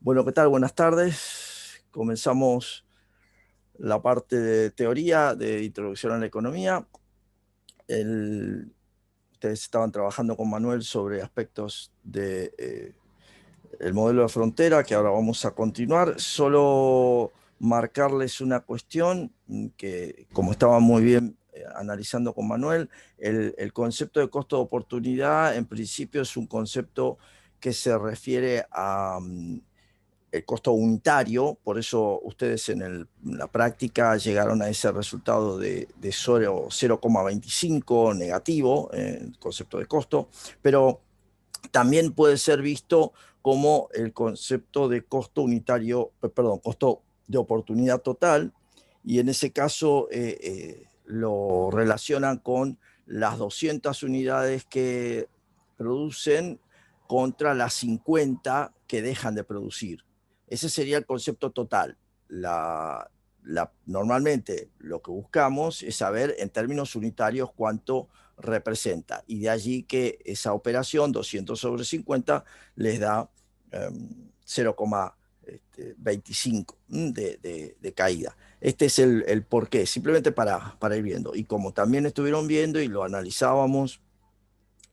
Bueno, ¿qué tal? Buenas tardes. Comenzamos la parte de teoría de introducción a la economía. Ustedes estaban trabajando con Manuel sobre aspectos de el modelo de frontera, que ahora vamos a continuar. Solo marcarles una cuestión que, como estaba muy bien analizando con Manuel, el concepto de costo de oportunidad en principio es un concepto que se refiere a el costo unitario, por eso ustedes en la práctica llegaron a ese resultado de 0,25 negativo, el concepto de costo, pero también puede ser visto como el concepto de costo unitario, perdón, costo de oportunidad total, y en ese caso lo relacionan con las 200 unidades que producen contra las 50 que dejan de producir. Ese sería el concepto total. Normalmente lo que buscamos es saber en términos unitarios cuánto representa. Y de allí que esa operación, 200 sobre 50, les da 0,25 de caída. Este es el porqué, simplemente para ir viendo. Y como también estuvieron viendo y lo analizábamos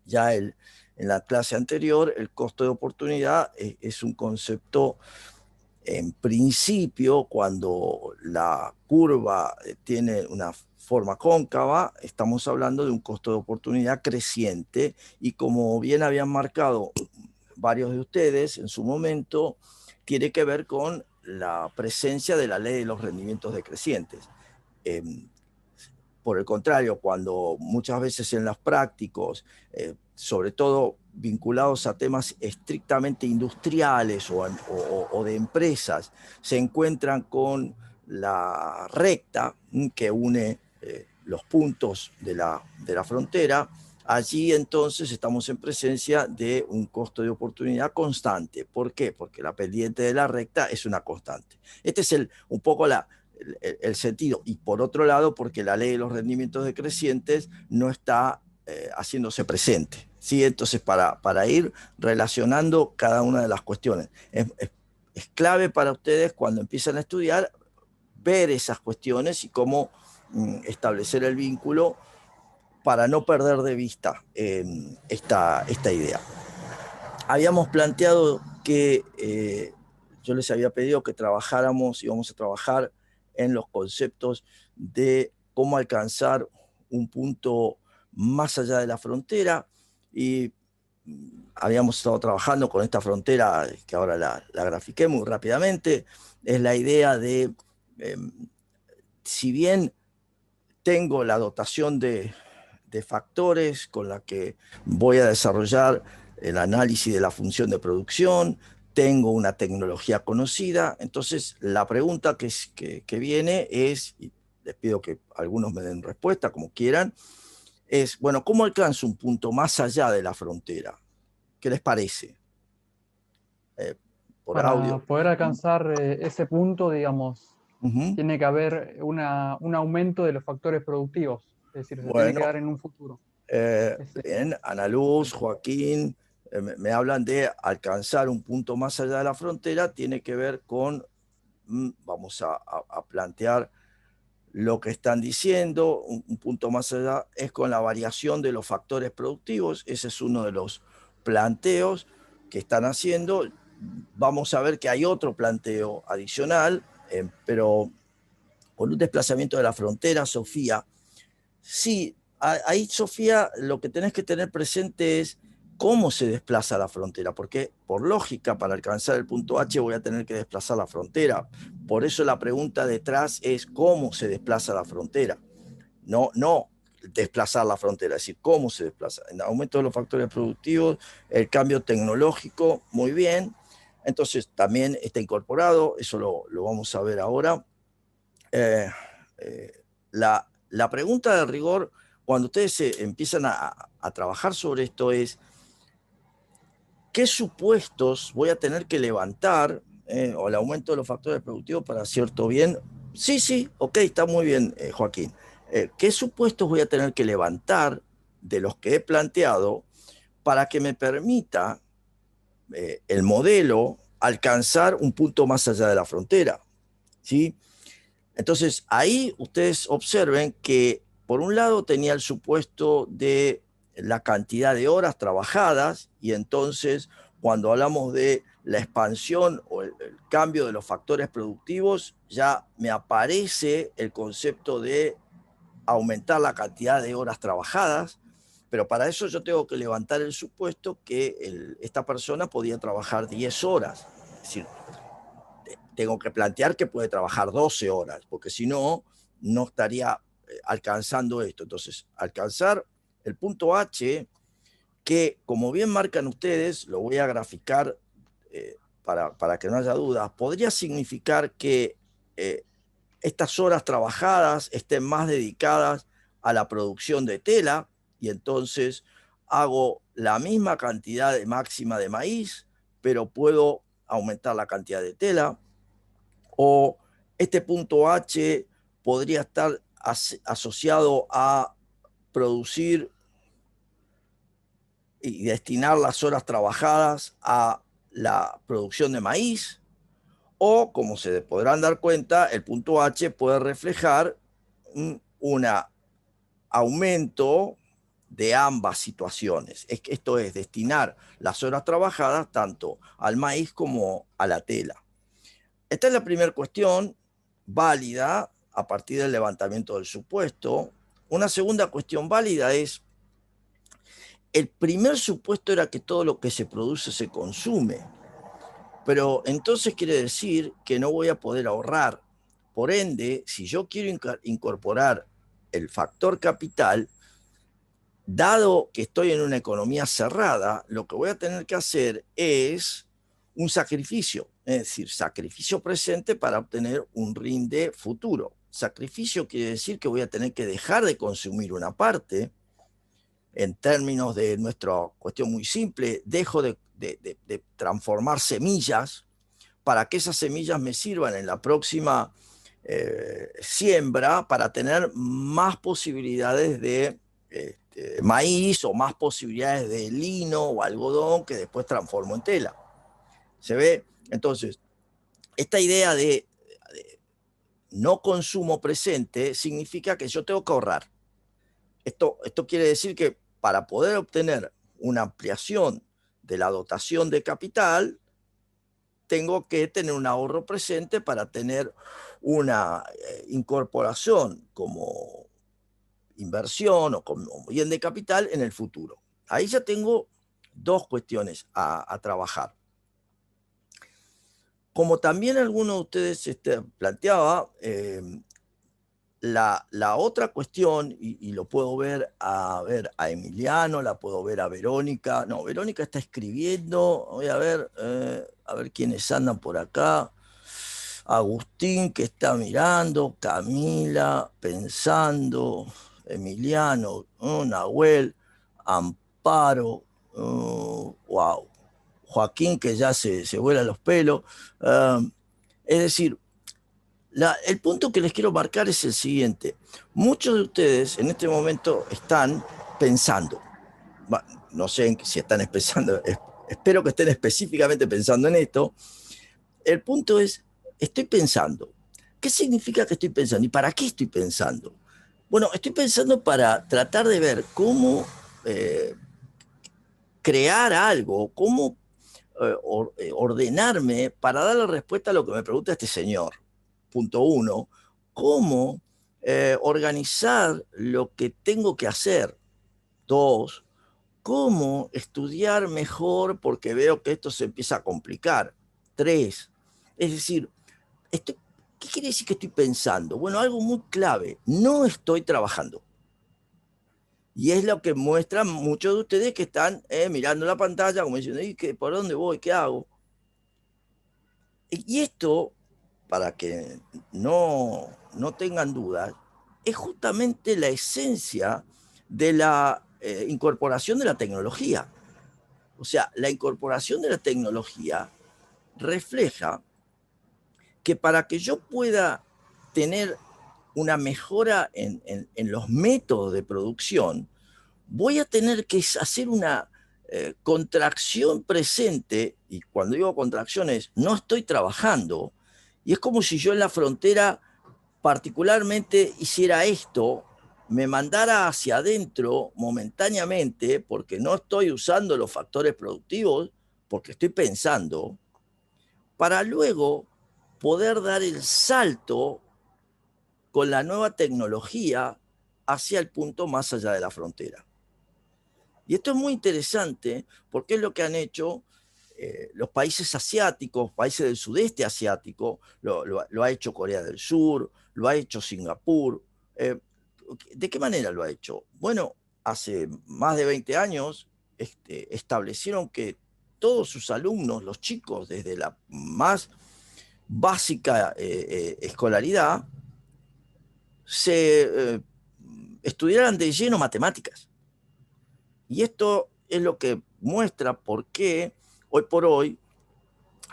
ya en la clase anterior, el costo de oportunidad es un concepto en principio, cuando la curva tiene una forma cóncava, estamos hablando de un costo de oportunidad creciente y como bien habían marcado varios de ustedes en su momento, tiene que ver con la presencia de la ley de los rendimientos decrecientes. Eh, por el contrario, cuando muchas veces en los prácticos, sobre todo vinculados a temas estrictamente industriales o de empresas, se encuentran con la recta que une los puntos de la frontera, allí entonces estamos en presencia de un costo de oportunidad constante. ¿Por qué? Porque la pendiente de la recta es una constante. Este es un poco el sentido. Y por otro lado, porque la ley de los rendimientos decrecientes no está haciéndose presente. ¿Sí? Entonces, para ir relacionando cada una de las cuestiones, es clave para ustedes cuando empiezan a estudiar ver esas cuestiones y cómo establecer el vínculo para no perder de vista esta idea. Habíamos planteado que yo les había pedido que trabajáramos, íbamos a trabajar en los conceptos de cómo alcanzar un punto más allá de la frontera y habíamos estado trabajando con esta frontera que ahora la grafiqué muy rápidamente. Es la idea de, eh, si bien tengo la dotación de factores con la que voy a desarrollar el análisis de la función de producción, tengo una tecnología conocida, entonces la pregunta que viene es, y les pido que algunos me den respuesta como quieran, es, bueno, ¿cómo alcanzo un punto más allá de la frontera? ¿Qué les parece? Eh, por Para audio. poder alcanzar ese punto, digamos, Uh -huh. tiene que haber un aumento de los factores productivos, es decir, se tiene que Bueno, dar en un futuro. bien, Ana Ese es Luz, el punto. Joaquín, me hablan de alcanzar un punto más allá de la frontera, tiene que ver con, vamos a plantear lo que están diciendo, un punto más allá es con la variación de los factores productivos, ese es uno de los planteos que están haciendo. Vamos a ver que hay otro planteo adicional, pero con un desplazamiento de la frontera, Sofía. Sí, ahí, Sofía, lo que tenés que tener presente es cómo se desplaza la frontera, porque por lógica, para alcanzar el punto H voy a tener que desplazar la frontera. Por eso la pregunta detrás es cómo se desplaza la frontera. No desplazar la frontera, es decir, cómo se desplaza. En aumento de los factores productivos, el cambio tecnológico, muy bien. Entonces también está incorporado, eso lo vamos a ver ahora. Eh, la pregunta de rigor, cuando ustedes empiezan a trabajar sobre esto, es ¿qué supuestos voy a tener que levantar o el aumento de los factores productivos para cierto bien? Sí, sí, ok, está muy bien, Joaquín. ¿Qué supuestos voy a tener que levantar de los que he planteado para que me permita el modelo alcanzar un punto más allá de la frontera, ¿sí? Entonces, ahí ustedes observen que, por un lado, tenía el supuesto de la cantidad de horas trabajadas, y entonces, cuando hablamos de la expansión o el cambio de los factores productivos, ya me aparece el concepto de aumentar la cantidad de horas trabajadas, pero para eso yo tengo que levantar el supuesto que esta persona podía trabajar 10 horas. Es decir, tengo que plantear que puede trabajar 12 horas, porque si no, no estaría alcanzando esto. Entonces, alcanzar el punto H, que como bien marcan ustedes, lo voy a graficar para que no haya dudas, podría significar que estas horas trabajadas estén más dedicadas a la producción de tela, y entonces hago la misma cantidad de máxima de maíz, pero puedo aumentar la cantidad de tela. O este punto H podría estar asociado a producir y destinar las horas trabajadas a la producción de maíz. O, como se podrán dar cuenta, el punto H puede reflejar un aumento de ambas situaciones. Esto es, destinar las horas trabajadas tanto al maíz como a la tela. Esta es la primera cuestión válida a partir del levantamiento del supuesto. Una segunda cuestión válida es, el primer supuesto era que todo lo que se produce se consume, pero entonces quiere decir que no voy a poder ahorrar. Por ende, si yo quiero incorporar el factor capital, dado que estoy en una economía cerrada, lo que voy a tener que hacer es un sacrificio, es decir, sacrificio presente para obtener un rinde futuro. Sacrificio quiere decir que voy a tener que dejar de consumir una parte. En términos de nuestra cuestión muy simple, dejo de transformar semillas para que esas semillas me sirvan en la próxima siembra para tener más posibilidades de maíz, o más posibilidades de lino o algodón que después transformo en tela. ¿Se ve? Entonces, esta idea de no consumo presente significa que yo tengo que ahorrar. Esto quiere decir que para poder obtener una ampliación de la dotación de capital, tengo que tener un ahorro presente para tener una incorporación como inversión o como bien de capital en el futuro. Ahí ya tengo dos cuestiones a trabajar. Como también alguno de ustedes planteaba, la otra cuestión, y lo puedo ver a Emiliano, la puedo ver a Verónica. No, Verónica está escribiendo. Voy a ver quiénes andan por acá. Agustín, que está mirando, Camila, pensando, Emiliano, Nahuel, Amparo, wow, Joaquín, que ya se vuela los pelos. Es decir, el punto que les quiero marcar es el siguiente. Muchos de ustedes en este momento están pensando, no sé si están pensando, espero que estén específicamente pensando en esto. El punto es, estoy pensando. ¿Qué significa que estoy pensando? ¿Y para qué estoy pensando? Bueno, estoy pensando para tratar de ver cómo crear algo, cómo ordenarme para darle respuesta a lo que me pregunta este señor. Punto uno, cómo organizar lo que tengo que hacer. Dos, cómo estudiar mejor porque veo que esto se empieza a complicar. Tres, es decir, ¿qué quiere decir que estoy pensando? Bueno, algo muy clave, no estoy trabajando. Y es lo que muestran muchos de ustedes que están mirando la pantalla como diciendo, ¿por dónde voy? ¿Qué hago? Y esto, para que no tengan dudas, es justamente la esencia de la incorporación de la tecnología. O sea, la incorporación de la tecnología refleja que para que yo pueda tener una mejora en los métodos de producción, voy a tener que hacer una contracción presente, y cuando digo contracción es, no estoy trabajando, y es como si yo en la frontera particularmente hiciera esto, me mandara hacia adentro momentáneamente, porque no estoy usando los factores productivos, porque estoy pensando, para luego poder dar el salto con la nueva tecnología hacia el punto más allá de la frontera. Y esto es muy interesante porque es lo que han hecho los países asiáticos, países del sudeste asiático, lo ha hecho Corea del Sur, lo ha hecho Singapur. ¿De qué manera lo ha hecho? Bueno, hace más de 20 años establecieron que todos sus alumnos, los chicos, desde la más básica escolaridad, estudiaran de lleno matemáticas. Y esto es lo que muestra por qué hoy por hoy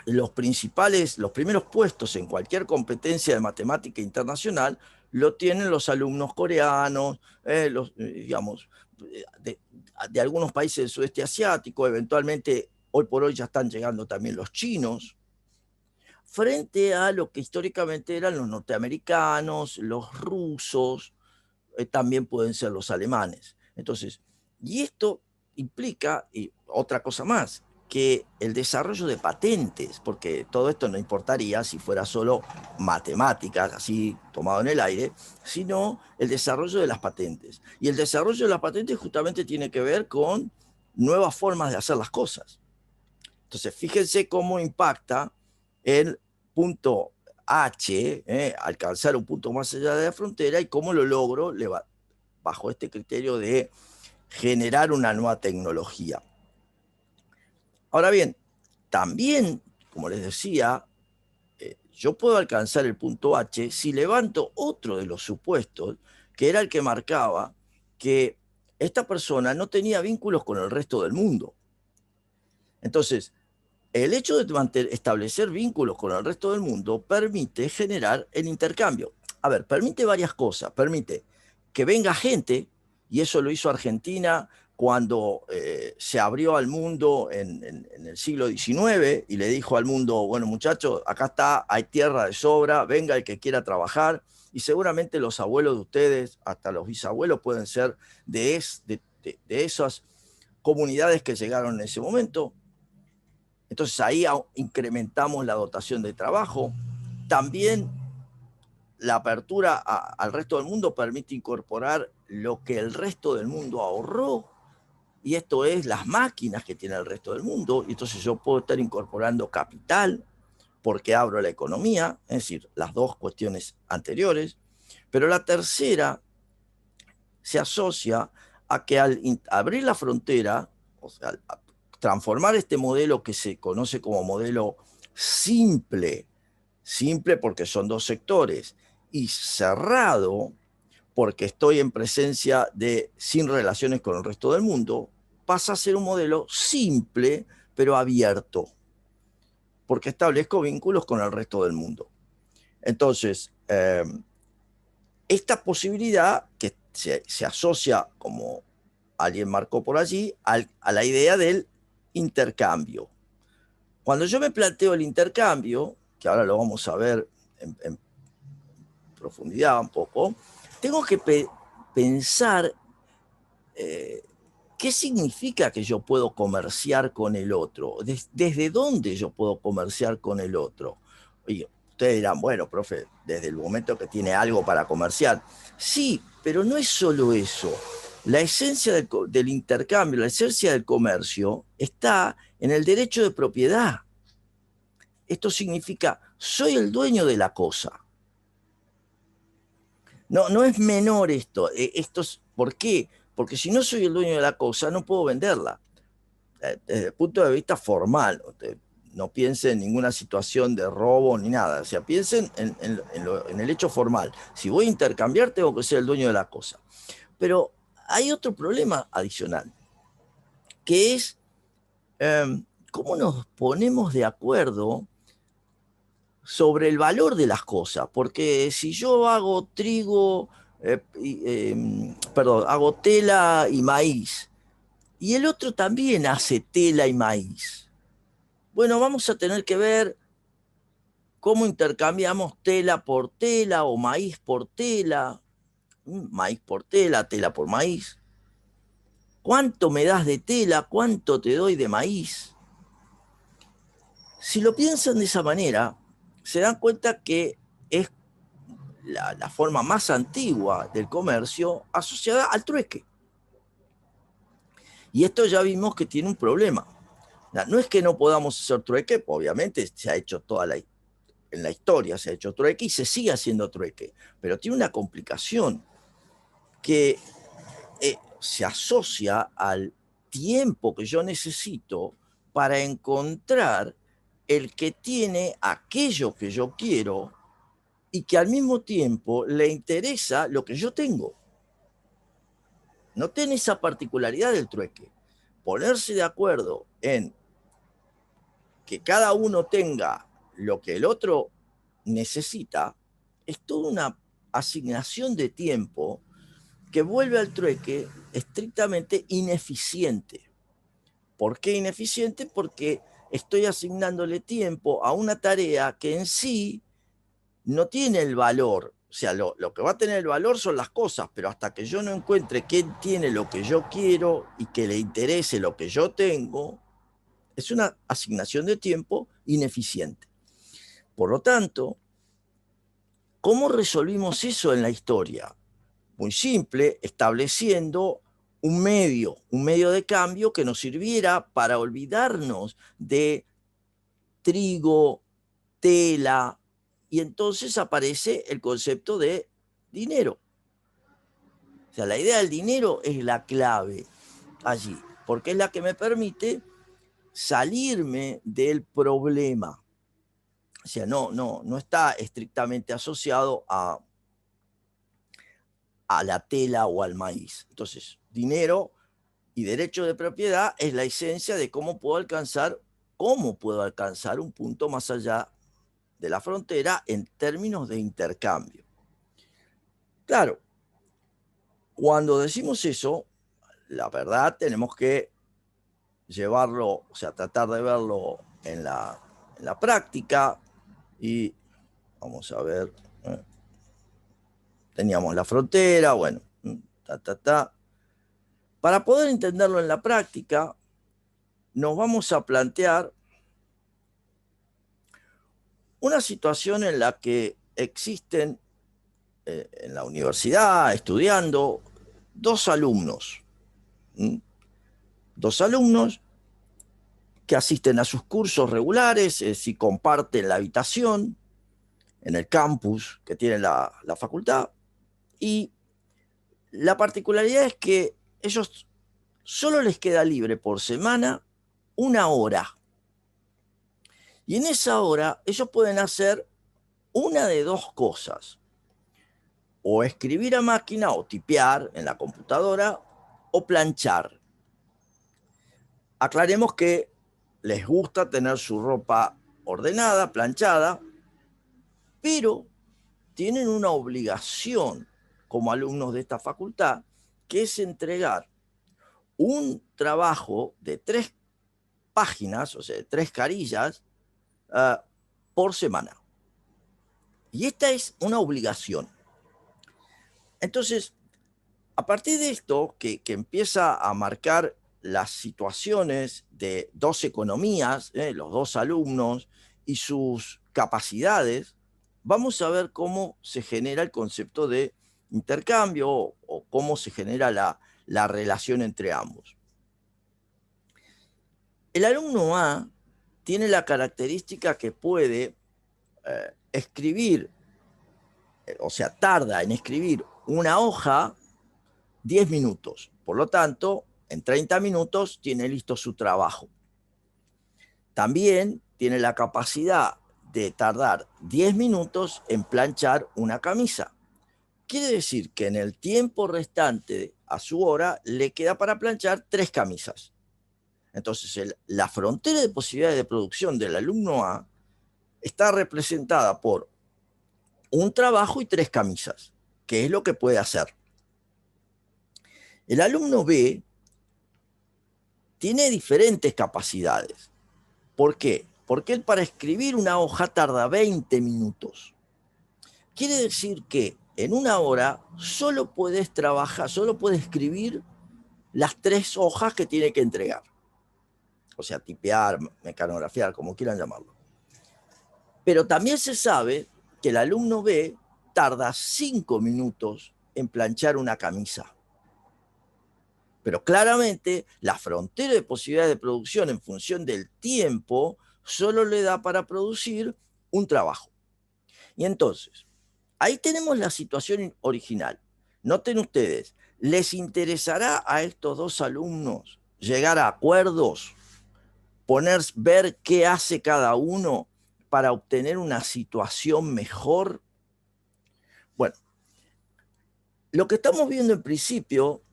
los primeros puestos en cualquier competencia de matemática internacional lo tienen los alumnos coreanos, digamos, de algunos países del sudeste asiático, eventualmente hoy por hoy ya están llegando también los chinos, frente a lo que históricamente eran los norteamericanos, los rusos, también pueden ser los alemanes. Entonces, y esto implica, y otra cosa más, que el desarrollo de patentes, porque todo esto no importaría si fuera solo matemáticas, así tomado en el aire, sino el desarrollo de las patentes. Y el desarrollo de las patentes justamente tiene que ver con nuevas formas de hacer las cosas. Entonces, fíjense cómo impacta el punto H, alcanzar un punto más allá de la frontera, y cómo lo logro bajo este criterio de generar una nueva tecnología. Ahora bien, también, como les decía, yo puedo alcanzar el punto H si levanto otro de los supuestos, que era el que marcaba que esta persona no tenía vínculos con el resto del mundo. Entonces, el hecho de establecer vínculos con el resto del mundo permite generar el intercambio. A ver, permite varias cosas. Permite que venga gente, y eso lo hizo Argentina cuando se abrió al mundo en el siglo XIX y le dijo al mundo, bueno muchachos, acá está, hay tierra de sobra, venga el que quiera trabajar, y seguramente los abuelos de ustedes, hasta los bisabuelos, pueden ser de esas comunidades que llegaron en ese momento. Entonces ahí incrementamos la dotación de trabajo. También la apertura al resto del mundo permite incorporar lo que el resto del mundo ahorró, y esto es las máquinas que tiene el resto del mundo, y entonces yo puedo estar incorporando capital porque abro la economía, es decir, las dos cuestiones anteriores. Pero la tercera se asocia a que al abrir la frontera, o sea, al transformar este modelo que se conoce como modelo simple, simple porque son dos sectores, y cerrado porque estoy en presencia de sin relaciones con el resto del mundo, pasa a ser un modelo simple pero abierto, porque establezco vínculos con el resto del mundo. Entonces, esta posibilidad que se asocia, como alguien marcó por allí, a la idea del intercambio. Cuando yo me planteo el intercambio, que ahora lo vamos a ver en profundidad un poco, tengo que pensar qué significa que yo puedo comerciar con el otro, desde dónde yo puedo comerciar con el otro. Oye, ustedes dirán, bueno, profe, desde el momento que tiene algo para comerciar. Sí, pero no es solo eso. La esencia del intercambio, la esencia del comercio está en el derecho de propiedad. Esto significa, soy el dueño de la cosa. No es menor esto. ¿Por qué? Porque si no soy el dueño de la cosa, no puedo venderla. Desde el punto de vista formal, no piensen en ninguna situación de robo ni nada. O sea, piensen en el hecho formal. Si voy a intercambiar, tengo que ser el dueño de la cosa. Pero hay otro problema adicional, que es cómo nos ponemos de acuerdo sobre el valor de las cosas. Porque si yo hago trigo, perdón, hago tela y maíz, y el otro también hace tela y maíz. Bueno, vamos a tener que ver cómo intercambiamos tela por tela o maíz por tela, maíz por tela, tela por maíz. ¿Cuánto me das de tela? ¿Cuánto te doy de maíz? Si lo piensan de esa manera, se dan cuenta que es la forma más antigua del comercio asociada al trueque. Y esto ya vimos que tiene un problema. No es que no podamos hacer trueque, obviamente se ha hecho en la historia, se ha hecho trueque y se sigue haciendo trueque, pero tiene una complicación que se asocia al tiempo que yo necesito para encontrar el que tiene aquello que yo quiero y que al mismo tiempo le interesa lo que yo tengo. No tiene esa particularidad del trueque. Ponerse de acuerdo en que cada uno tenga lo que el otro necesita es toda una asignación de tiempo que vuelve al trueque estrictamente ineficiente. ¿Por qué ineficiente? Porque estoy asignándole tiempo a una tarea que en sí no tiene el valor. O sea, lo que va a tener el valor son las cosas, pero hasta que yo no encuentre quién tiene lo que yo quiero y que le interese lo que yo tengo, es una asignación de tiempo ineficiente. Por lo tanto, ¿cómo resolvimos eso en la historia? Muy simple, estableciendo un medio de cambio que nos sirviera para olvidarnos de trigo, tela, y entonces aparece el concepto de dinero. O sea, la idea del dinero es la clave allí, porque es la que me permite salirme del problema. O sea, no está estrictamente asociado a la tela o al maíz. Entonces, dinero y derecho de propiedad es la esencia de cómo puedo alcanzar un punto más allá de la frontera en términos de intercambio. Claro, cuando decimos eso, la verdad tenemos que llevarlo, o sea, tratar de verlo en la práctica y vamos a ver, teníamos la frontera, bueno, Para poder entenderlo en la práctica, nos vamos a plantear una situación en la que existen en la universidad, estudiando, dos alumnos. Dos alumnos que asisten a sus cursos regulares, si comparten la habitación en el campus que tiene la facultad. Y la particularidad es que ellos solo les queda libre por semana 1 hora. Y en esa hora ellos pueden hacer una de dos cosas. O escribir a máquina o tipear en la computadora o planchar. Aclaremos que les gusta tener su ropa ordenada, planchada, pero tienen una obligación como alumnos de esta facultad, que es entregar un trabajo de 3 páginas, o sea, de 3 carillas, por semana. Y esta es una obligación. Entonces, a partir de esto, que empieza a marcar las situaciones de dos economías, los dos alumnos y sus capacidades, vamos a ver cómo se genera el concepto de intercambio o cómo se genera la relación entre ambos. El alumno A tiene la característica que puede escribir, o sea, tarda en escribir una hoja 10 minutos. Por lo tanto, en 30 minutos tiene listo su trabajo. También tiene la capacidad de tardar 10 minutos en planchar una camisa. Quiere decir que en el tiempo restante a su hora le queda para planchar 3 camisas. Entonces, la frontera de posibilidades de producción del alumno A está representada por un trabajo y 3 camisas, que es lo que puede hacer. El alumno B tiene diferentes capacidades. ¿Por qué? Porque él para escribir una hoja tarda 20 minutos. Quiere decir que en una hora solo puedes trabajar, solo puedes escribir las 3 hojas que tiene que entregar. O sea, tipear, mecanografiar, como quieran llamarlo. Pero también se sabe que el alumno B tarda 5 minutos en planchar una camisa. Pero claramente la frontera de posibilidades de producción en función del tiempo solo le da para producir un trabajo. Y entonces, ahí tenemos la situación original. Noten ustedes, ¿les interesará a estos 2 alumnos llegar a acuerdos, ver qué hace cada uno para obtener una situación mejor? Bueno, lo que estamos viendo en principio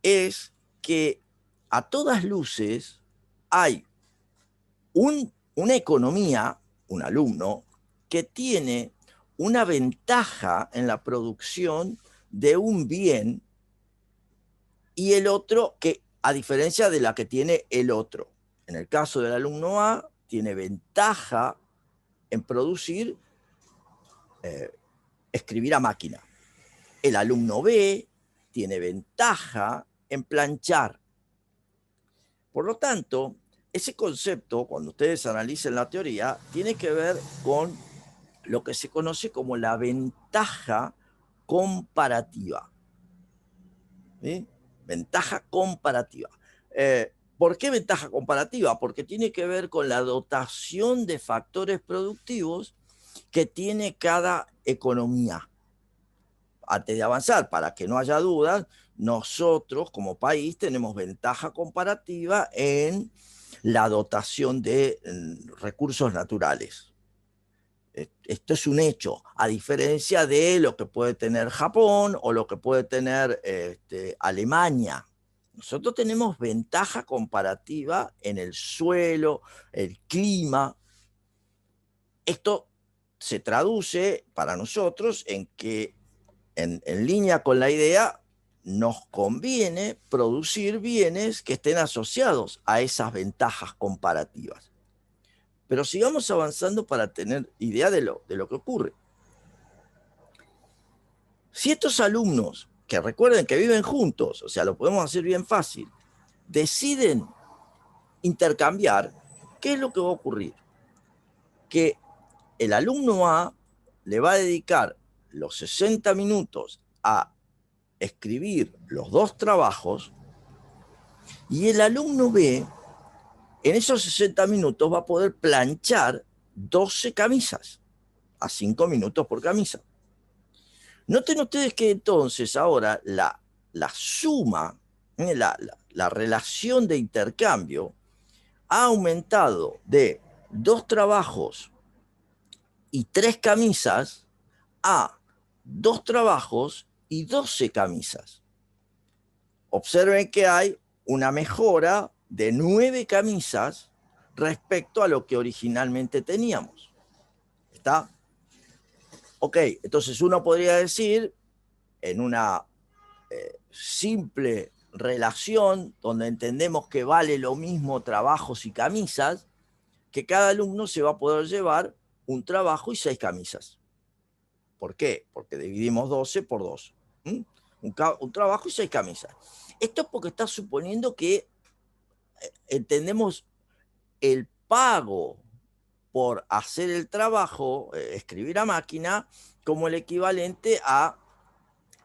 es que a todas luces hay una economía, un alumno, que tiene una ventaja en la producción de un bien y el otro que, a diferencia de la que tiene el otro. En el caso del alumno A, tiene ventaja en producir, escribir a máquina. El alumno B tiene ventaja en planchar. Por lo tanto, ese concepto, cuando ustedes analicen la teoría, tiene que ver con lo que se conoce como la ventaja comparativa. ¿Sí? Ventaja comparativa. ¿Por qué ventaja comparativa? Porque tiene que ver con la dotación de factores productivos que tiene cada economía. Antes de avanzar, para que no haya dudas, nosotros como país tenemos ventaja comparativa en la dotación de recursos naturales. Esto es un hecho, a diferencia de lo que puede tener Japón o lo que puede tener Alemania. Nosotros tenemos ventaja comparativa en el suelo, el clima. Esto se traduce para nosotros en que, en línea con la idea, nos conviene producir bienes que estén asociados a esas ventajas comparativas. Pero sigamos avanzando para tener idea de lo que ocurre. Si estos alumnos, que recuerden que viven juntos, o sea, lo podemos hacer bien fácil, deciden intercambiar, ¿qué es lo que va a ocurrir? Que el alumno A le va a dedicar los 60 minutos a escribir los 2 trabajos y el alumno B en esos 60 minutos va a poder planchar 12 camisas a 5 minutos por camisa. Noten ustedes que entonces ahora la suma, la relación de intercambio ha aumentado de 2 trabajos y 3 camisas a 2 trabajos y 12 camisas. Observen que hay una mejora de 9 camisas respecto a lo que originalmente teníamos. ¿Está? Ok, entonces uno podría decir, en una simple relación donde entendemos que vale lo mismo trabajos y camisas, que cada alumno se va a poder llevar un trabajo y 6 camisas. ¿Por qué? Porque dividimos 12 por 2. Un trabajo y 6 camisas. Esto es porque está suponiendo que entendemos el pago por hacer el trabajo, escribir a máquina, como el equivalente a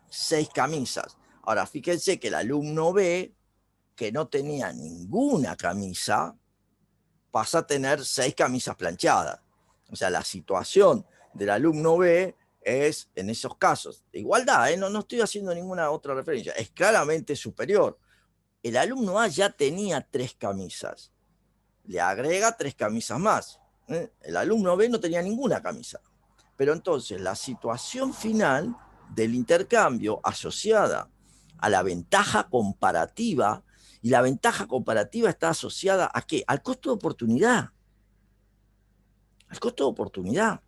6 camisas. Ahora, fíjense que el alumno B, que no tenía ninguna camisa, pasa a tener 6 camisas planchadas. O sea, la situación del alumno B es, en esos casos, de igualdad, no estoy haciendo ninguna otra referencia, es claramente superior. El alumno A ya tenía 3 camisas, le agrega 3 camisas más. El alumno B no tenía ninguna camisa. Pero entonces la situación final del intercambio asociada a la ventaja comparativa, y la ventaja comparativa está asociada ¿a qué? Al costo de oportunidad. Al costo de oportunidad.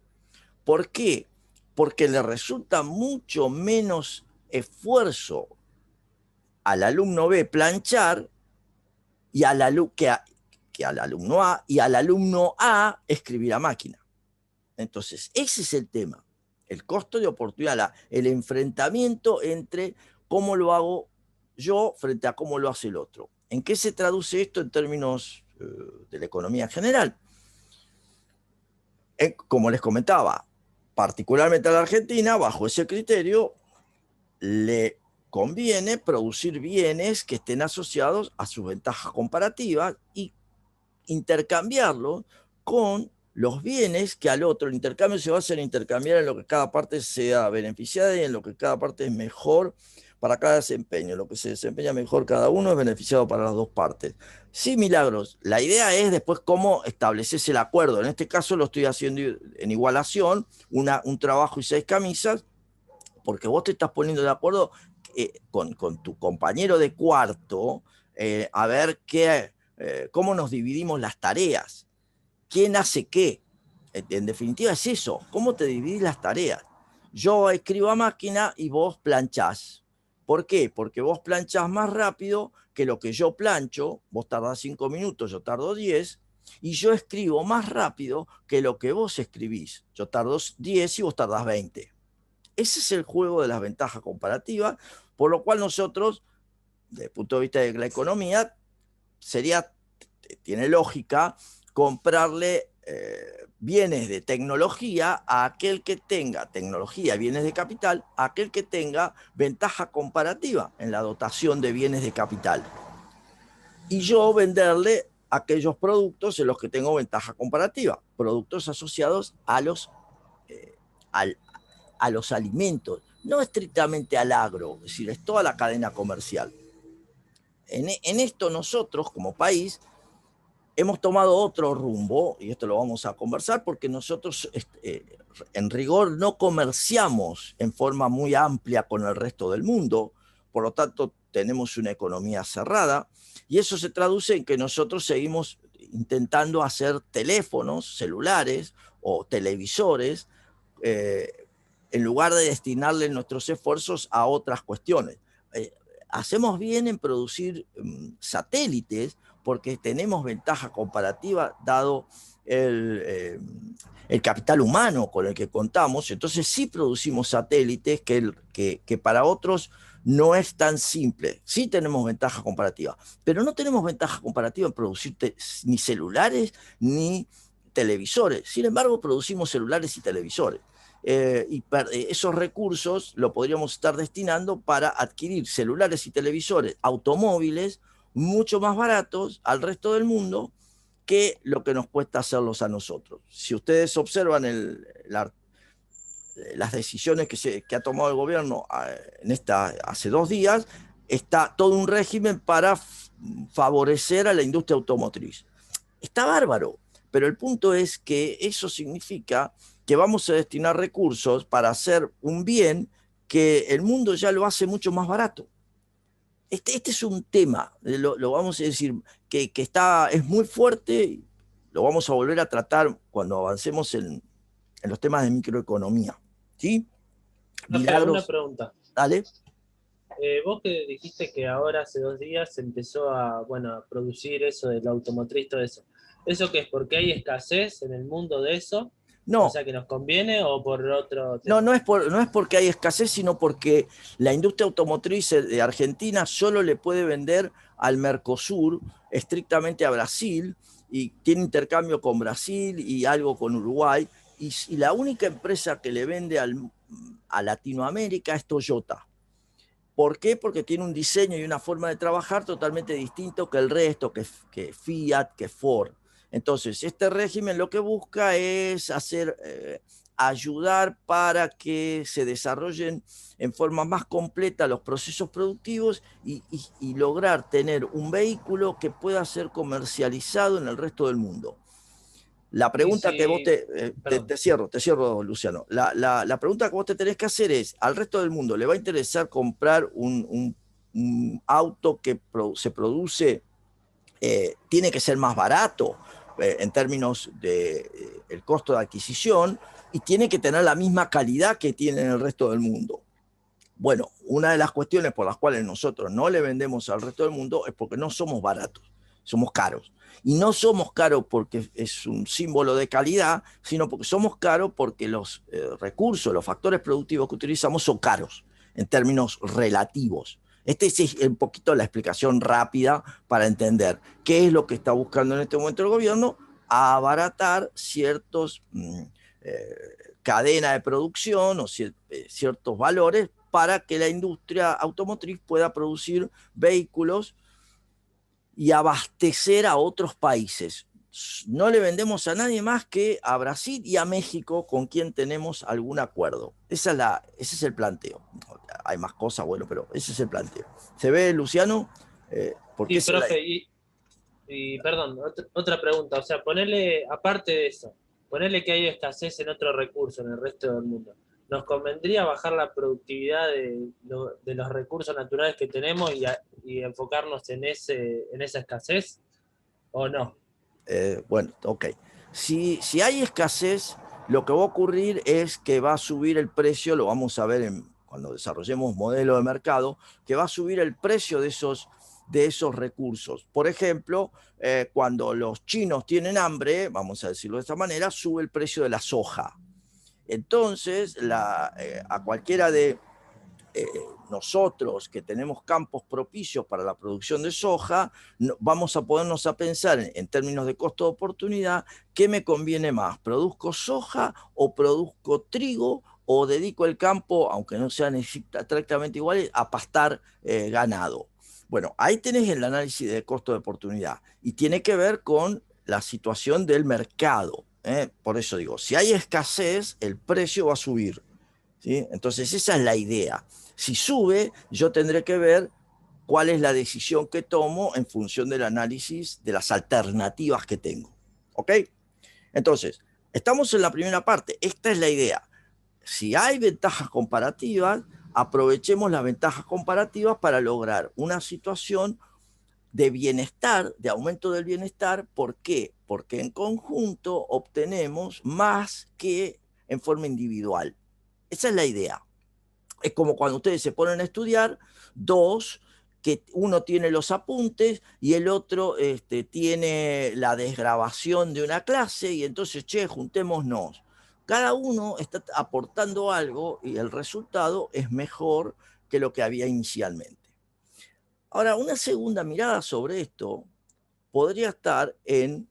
¿Por qué? Porque le resulta mucho menos esfuerzo al alumno B planchar y que al alumno A, y al alumno A escribir a máquina. Entonces, ese es el tema, el costo de oportunidad, el enfrentamiento entre cómo lo hago yo frente a cómo lo hace el otro. ¿En qué se traduce esto en términos de la economía general? Como les comentaba, particularmente a la Argentina, bajo ese criterio, le conviene producir bienes que estén asociados a sus ventajas comparativas y intercambiarlo con los bienes que al otro. El intercambio se va a hacer intercambiar en lo que cada parte sea beneficiada y en lo que cada parte es mejor para cada desempeño. Lo que se desempeña mejor cada uno es beneficiado para las dos partes. Sí, Milagros, la idea es después cómo estableces el acuerdo. En este caso lo estoy haciendo en igualación, un trabajo y 6 camisas, porque vos te estás poniendo de acuerdo con tu compañero de cuarto a ver cómo nos dividimos las tareas, quién hace qué. En definitiva es eso, cómo te dividís las tareas. Yo escribo a máquina y vos planchás. ¿Por qué? Porque vos planchás más rápido que lo que yo plancho, vos tardás 5 minutos, yo tardo 10, y yo escribo más rápido que lo que vos escribís. Yo tardo 10 y vos tardás 20. Ese es el juego de las ventajas comparativas, por lo cual nosotros, desde el punto de vista de la economía, tiene lógica comprarle bienes de tecnología a aquel que tenga tecnología, bienes de capital, a aquel que tenga ventaja comparativa en la dotación de bienes de capital. Y yo venderle aquellos productos en los que tengo ventaja comparativa, productos asociados a los alimentos, no estrictamente al agro, es decir, es toda la cadena comercial. En esto nosotros, como país, hemos tomado otro rumbo, y esto lo vamos a conversar, porque nosotros en rigor no comerciamos en forma muy amplia con el resto del mundo, por lo tanto tenemos una economía cerrada, y eso se traduce en que nosotros seguimos intentando hacer teléfonos, celulares o televisores, en lugar de destinarle nuestros esfuerzos a otras cuestiones. Hacemos bien en producir satélites porque tenemos ventaja comparativa dado el capital humano con el que contamos. Entonces sí producimos satélites que para otros no es tan simple. Sí tenemos ventaja comparativa, pero no tenemos ventaja comparativa en producir ni celulares ni televisores. Sin embargo, producimos celulares y televisores. Esos recursos lo podríamos estar destinando para adquirir celulares y televisores, automóviles mucho más baratos al resto del mundo que lo que nos cuesta hacerlos a nosotros. Si ustedes observan las decisiones que ha tomado el gobierno hace 2 días, está todo un régimen para favorecer a la industria automotriz. Está bárbaro, pero el punto es que eso significa que vamos a destinar recursos para hacer un bien que el mundo ya lo hace mucho más barato. Este es un tema, lo vamos a decir, que es muy fuerte, lo vamos a volver a tratar cuando avancemos en los temas de microeconomía. ¿Sí? Una pregunta. Dale. Vos que dijiste que ahora hace 2 días se empezó a producir eso del automotriz, todo eso. ¿Eso qué es? ¿Porque hay escasez en el mundo de eso? No. O sea, ¿que nos conviene o por otro tema? No es porque hay escasez, sino porque la industria automotriz de Argentina solo le puede vender al Mercosur, estrictamente a Brasil, y tiene intercambio con Brasil y algo con Uruguay, y la única empresa que le vende a Latinoamérica es Toyota. ¿Por qué? Porque tiene un diseño y una forma de trabajar totalmente distinto que el resto, que Fiat, que Ford. Entonces, este régimen lo que busca es ayudar para que se desarrollen en forma más completa los procesos productivos y lograr tener un vehículo que pueda ser comercializado en el resto del mundo. La pregunta que vos te cierro, Luciano. La pregunta que vos te tenés que hacer es, ¿al resto del mundo le va a interesar comprar un auto que se produce, tiene que ser más barato en términos de el costo de adquisición y tiene que tener la misma calidad que tiene en el resto del mundo? Bueno, una de las cuestiones por las cuales nosotros no le vendemos al resto del mundo es porque no somos baratos. somos caros. Y no somos caros porque es un símbolo de calidad, sino porque somos caros porque los recursos, los factores productivos que utilizamos son caros en términos relativos. Esta es un poquito la explicación rápida para entender qué es lo que está buscando en este momento el gobierno: abaratar ciertos cadenas de producción o ciertos valores para que la industria automotriz pueda producir vehículos y abastecer a otros países. No le vendemos a nadie más que a Brasil y a México, con quien tenemos algún acuerdo. Ese es el planteo. Hay más cosas, bueno, pero ese es el planteo. ¿Se ve, Luciano? Sí, profe, y perdón, otra pregunta. O sea, ponerle, aparte de eso, ponerle que hay escasez en otros recursos en el resto del mundo. ¿Nos convendría bajar la productividad de los recursos naturales que tenemos y enfocarnos en esa escasez? ¿O no? Bueno, ok. Si hay escasez, lo que va a ocurrir es que va a subir el precio, lo vamos a ver cuando desarrollemos modelo de mercado, que va a subir el precio de esos recursos. Por ejemplo, cuando los chinos tienen hambre, vamos a decirlo de esta manera, sube el precio de la soja. Entonces, a cualquiera de nosotros que tenemos campos propicios para la producción de soja, vamos a podernos a pensar en términos de costo de oportunidad: ¿qué me conviene más? ¿Produzco soja o produzco trigo? ¿O dedico el campo, aunque no sean exactamente iguales, a pastar ganado? Bueno, ahí tenés el análisis de costo de oportunidad y tiene que ver con la situación del mercado. Por eso digo, si hay escasez, el precio va a subir, ¿sí? Entonces esa es la idea. Si sube, yo tendré que ver cuál es la decisión que tomo en función del análisis de las alternativas que tengo. ¿Ok? Entonces, estamos en la primera parte. Esta es la idea. Si hay ventajas comparativas, aprovechemos las ventajas comparativas para lograr una situación de bienestar, de aumento del bienestar. ¿Por qué? Porque en conjunto obtenemos más que en forma individual. Esa es la idea. Es como cuando ustedes se ponen a estudiar, dos, que uno tiene los apuntes y el otro tiene la desgrabación de una clase, y entonces, che, juntémonos. Cada uno está aportando algo y el resultado es mejor que lo que había inicialmente. Ahora, una segunda mirada sobre esto podría estar en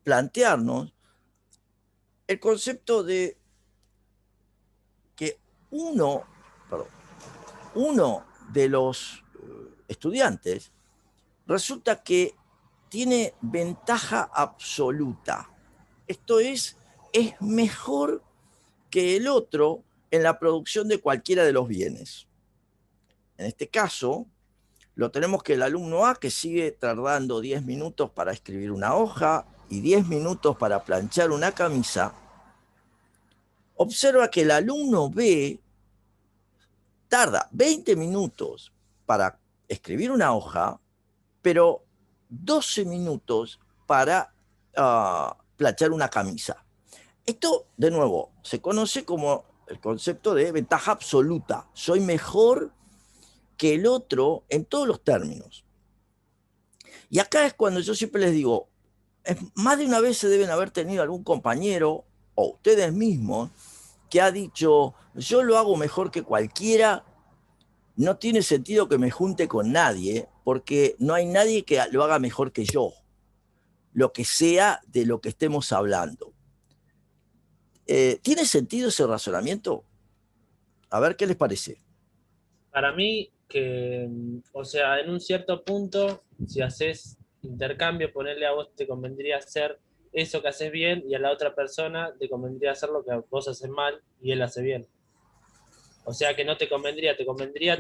plantearnos el concepto de que uno de los estudiantes resulta que tiene ventaja absoluta. Esto es mejor que el otro en la producción de cualquiera de los bienes. En este caso, lo tenemos que el alumno A, que sigue tardando 10 minutos para escribir una hoja y 10 minutos para planchar una camisa, observa que el alumno B tarda 20 minutos para escribir una hoja, pero 12 minutos para planchar una camisa. Esto, de nuevo, se conoce como el concepto de ventaja absoluta. Soy mejor que el otro en todos los términos. Y acá es cuando yo siempre les digo, más de una vez se deben haber tenido algún compañero o ustedes mismos que ha dicho: yo lo hago mejor que cualquiera, no tiene sentido que me junte con nadie, porque no hay nadie que lo haga mejor que yo, lo que sea de lo que estemos hablando. ¿Tiene sentido ese razonamiento? A ver, ¿qué les parece? Para mí, o sea, en un cierto punto, si haces intercambio, ponerle a vos te convendría hacer eso que haces bien y a la otra persona te convendría hacer lo que vos haces mal y él hace bien. O sea que no te convendría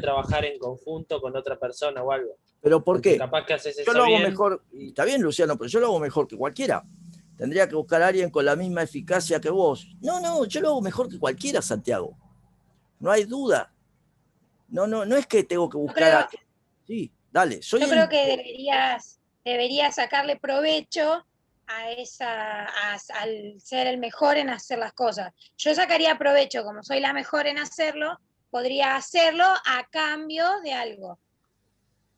trabajar en conjunto con otra persona o algo. ¿Pero por Porque qué? capaz que haces Yo eso lo hago bien. mejor, y está bien, Luciano, pero yo lo hago mejor que cualquiera. Tendría que buscar a alguien con la misma eficacia que vos. No, yo lo hago mejor que cualquiera, Santiago. No hay duda. No es que tengo que Yo buscar a creo, alguien. Sí, dale, soy yo creo el... que deberías sacarle provecho al ser el mejor en hacer las cosas. Yo sacaría provecho, como soy la mejor en hacerlo, podría hacerlo a cambio de algo.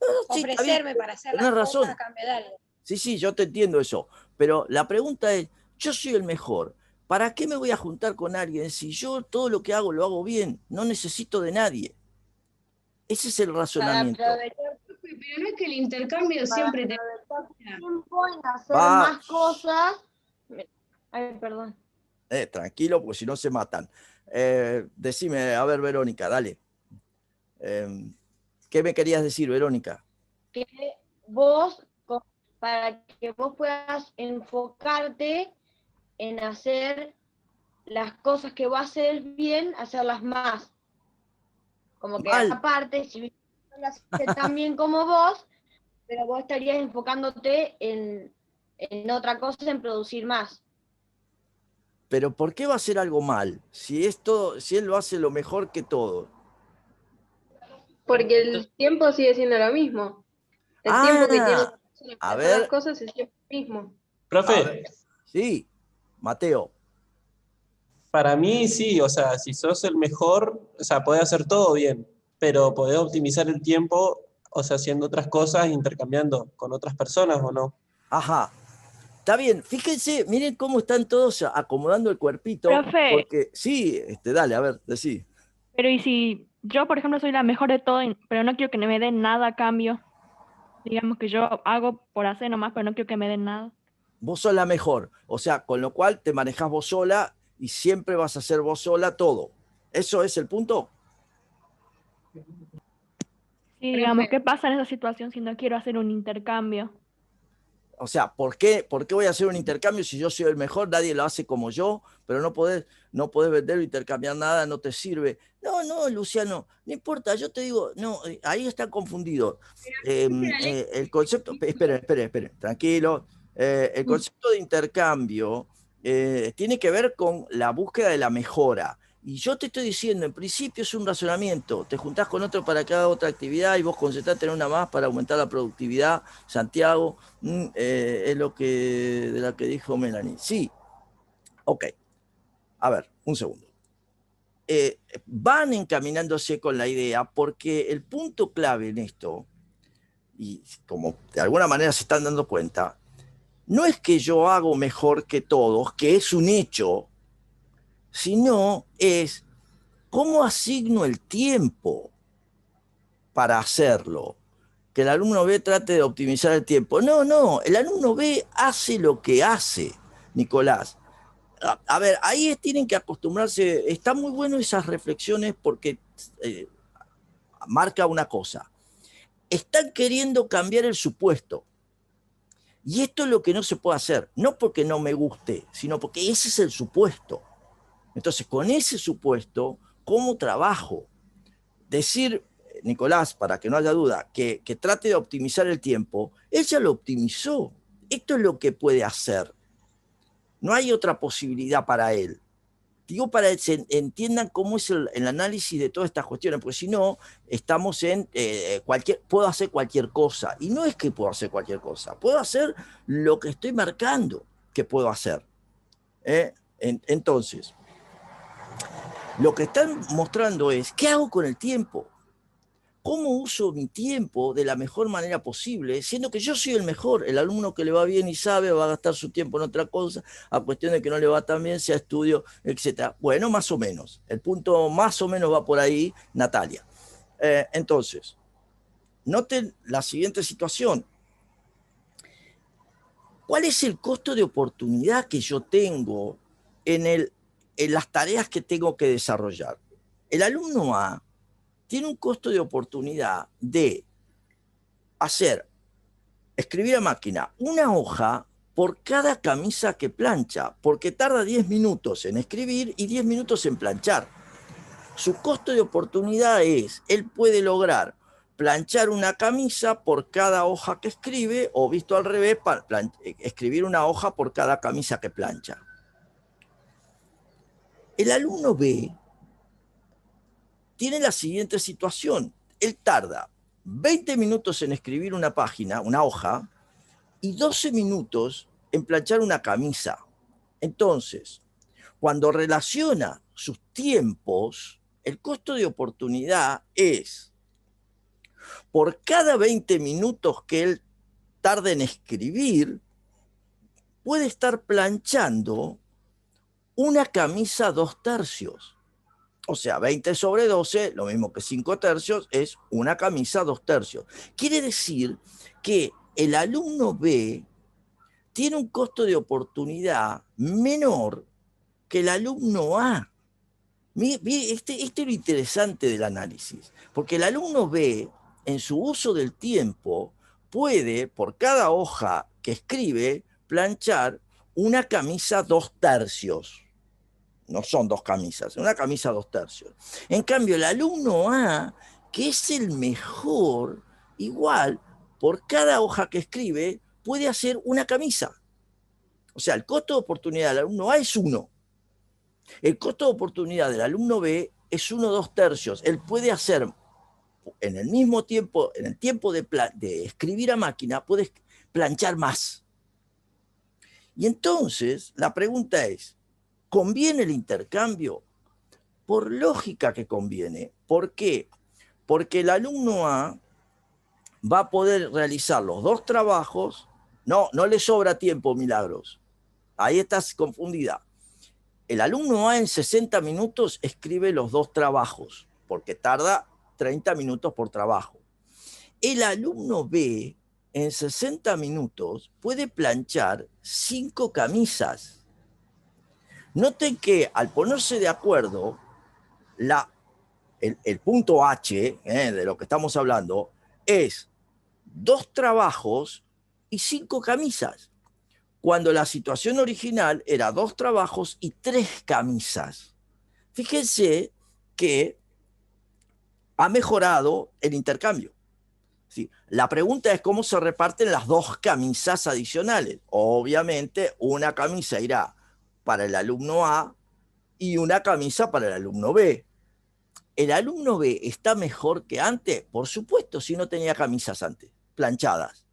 No, sí, está bien, ofrecerme para hacer las tenés cosas razón. a cambio de algo. Sí, yo te entiendo eso. Pero la pregunta es, yo soy el mejor. ¿Para qué me voy a juntar con alguien si yo todo lo que hago lo hago bien? No necesito de nadie. Ese es el Para razonamiento. aprovechar, pero no es que el intercambio siempre te Tiempo en hacer Va. más cosas. Ay, perdón. Tranquilo, porque si no se matan. Decime, a ver, Verónica, dale. ¿Qué me querías decir, Verónica? Que vos, para que vos puedas enfocarte en hacer las cosas que vas a hacer bien, hacerlas más. Como que Mal. aparte, si no las hace tan bien como vos, pero vos estarías enfocándote en otra cosa, en producir más. Pero ¿por qué va a ser algo mal? Si él lo hace lo mejor que todo. Porque el tiempo sigue siendo lo mismo. El Ah, tiempo que tiene a para hacer las ver. cosas es siempre el mismo. Profe, Sí, Mateo. para mí sí, o sea, si sos el mejor, o sea, podés hacer todo bien, pero podés optimizar el tiempo, o sea, haciendo otras cosas, intercambiando con otras personas o no. Ajá. Está bien, fíjense, miren cómo están todos acomodando el cuerpito. Profe. Porque, sí, dale, a ver, decí. Pero ¿y si yo, por ejemplo, soy la mejor de todo, pero no quiero que me den nada a cambio? Digamos que yo hago por hacer nomás, pero no quiero que me den nada. Vos sos la mejor, o sea, con lo cual te manejás vos sola y siempre vas a hacer vos sola todo. ¿Eso es el punto? Sí, digamos, ¿qué pasa en esa situación si no quiero hacer un intercambio? O sea, ¿por qué voy a hacer un intercambio si yo soy el mejor? Nadie lo hace como yo, pero no podés vender o intercambiar nada, no te sirve. No, Luciano, no importa, yo te digo, no, ahí está confundido. El concepto, esperen, tranquilo. El concepto de intercambio tiene que ver con la búsqueda de la mejora. Y yo te estoy diciendo, en principio es un razonamiento. Te juntás con otro para que haga otra actividad y vos concentrate en una más para aumentar la productividad. Santiago, es lo de la que dijo Melanie. Sí, ok. A ver, un segundo. Van encaminándose con la idea porque el punto clave en esto, y como de alguna manera se están dando cuenta, no es que yo hago mejor que todos, que es un hecho, sino es cómo asigno el tiempo para hacerlo. Que el alumno B trate de optimizar el tiempo. No, el alumno B hace lo que hace, Nicolás. A ver, ahí tienen que acostumbrarse. Está muy bueno esas reflexiones porque marca una cosa. Están queriendo cambiar el supuesto. Y esto es lo que no se puede hacer. No porque no me guste, sino porque ese es el supuesto. Entonces, con ese supuesto, ¿cómo trabajo? Decir, Nicolás, para que no haya duda, que trate de optimizar el tiempo, ella lo optimizó. Esto es lo que puede hacer. No hay otra posibilidad para él. Digo, para que se entiendan cómo es el análisis de todas estas cuestiones, porque si no, estamos en puedo hacer cualquier cosa. Y no es que puedo hacer cualquier cosa, puedo hacer lo que estoy marcando que puedo hacer. Entonces, lo que están mostrando es, ¿qué hago con el tiempo? ¿Cómo uso mi tiempo de la mejor manera posible? Siendo que yo soy el mejor, el alumno que le va bien y sabe va a gastar su tiempo en otra cosa, a cuestión de que no le va tan bien, sea estudio, etc. Bueno, más o menos. El punto más o menos va por ahí, Natalia. Entonces, noten la siguiente situación. ¿Cuál es el costo de oportunidad que yo tengo en las tareas que tengo que desarrollar? El alumno A tiene un costo de oportunidad de escribir a máquina una hoja por cada camisa que plancha, porque tarda 10 minutos en escribir y 10 minutos en planchar. Su costo de oportunidad es, él puede lograr planchar una camisa por cada hoja que escribe, o visto al revés, escribir una hoja por cada camisa que plancha. El alumno B tiene la siguiente situación. Él tarda 20 minutos en escribir una página, una hoja, y 12 minutos en planchar una camisa. Entonces, cuando relaciona sus tiempos, el costo de oportunidad es Por cada 20 minutos que él tarda en escribir, puede estar planchando una camisa 2/3. O sea, 20 sobre 12, lo mismo que 5/3, es una camisa 2/3. Quiere decir que el alumno B tiene un costo de oportunidad menor que el alumno A. Este es lo interesante del análisis, porque el alumno B, en su uso del tiempo, puede, por cada hoja que escribe, planchar una camisa 2/3. No son 2 camisas, una camisa 2/3. En cambio, el alumno A, que es el mejor, igual, por cada hoja que escribe, puede hacer una camisa. O sea, el costo de oportunidad del alumno A es 1. El costo de oportunidad del alumno B es 1/2. Él puede hacer, en el mismo tiempo, en el tiempo de escribir a máquina, puede planchar más. Y entonces, la pregunta es, ¿conviene el intercambio? Por lógica que conviene. ¿Por qué? Porque el alumno A va a poder realizar los 2 trabajos. No le sobra tiempo, Milagros. Ahí estás confundida. El alumno A en 60 minutos escribe los 2 trabajos, porque tarda 30 minutos por trabajo. El alumno B en 60 minutos puede planchar 5 camisas. Noten que al ponerse de acuerdo, el punto H de lo que estamos hablando es 2 trabajos y 5 camisas, cuando la situación original era 2 trabajos y 3 camisas. Fíjense que ha mejorado el intercambio. Sí, la pregunta es cómo se reparten las 2 camisas adicionales. Obviamente, una camisa irá para el alumno A y una camisa para el alumno B. ¿El alumno B está mejor que antes? Por supuesto, si no tenía camisas antes, planchadas.